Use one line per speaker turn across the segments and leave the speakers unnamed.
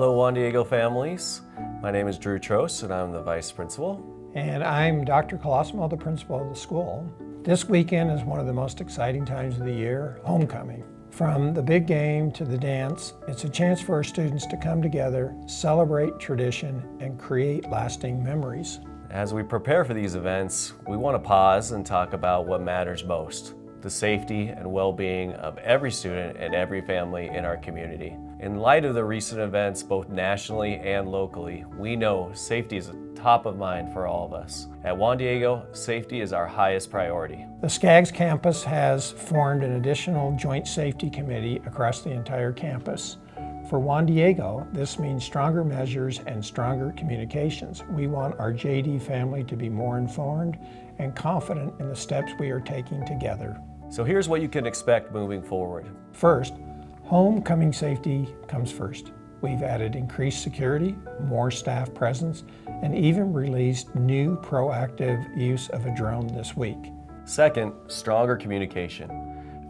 Hello Juan Diego families. My name is Trost and I'm the Vice Principal.
And I'm Dr. Colosimo, the principal of the school. This weekend is one of the most exciting times of the year, homecoming. From the big game to the dance, it's a chance for our students to come together, celebrate tradition, and create lasting memories.
As we prepare for these events, we want to pause and talk about what matters most: the safety and well-being of every student and every family in our community. In light of the recent events, both nationally and locally, we know safety is top of mind for all of us. At Juan Diego, safety is our highest priority.
The SCAGS campus has formed an additional joint safety committee across the entire campus. For Juan Diego, this means stronger measures and stronger communications. We want our JD family to be more informed and confident in the steps we are taking together.
So here's what you can expect moving forward.
First, homecoming safety comes first. We've added increased security, more staff presence, and even released new proactive use of a drone this week.
Second, stronger communication.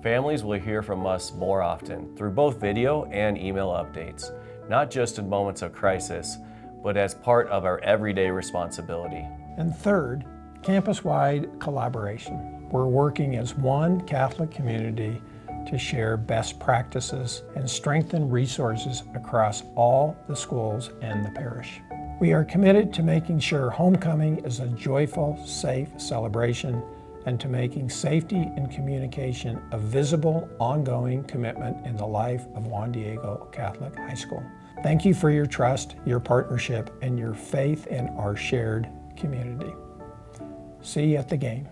Families will hear from us more often through both video and email updates, not just in moments of crisis, but as part of our everyday responsibility.
And third, campus-wide collaboration. We're working as one Catholic community to share best practices and strengthen resources across all the schools and the parish. We are committed to making sure homecoming is a joyful, safe celebration and to making safety and communication a visible, ongoing commitment in the life of Juan Diego Catholic High School. Thank you for your trust, your partnership, and your faith in our shared community. See you at the game.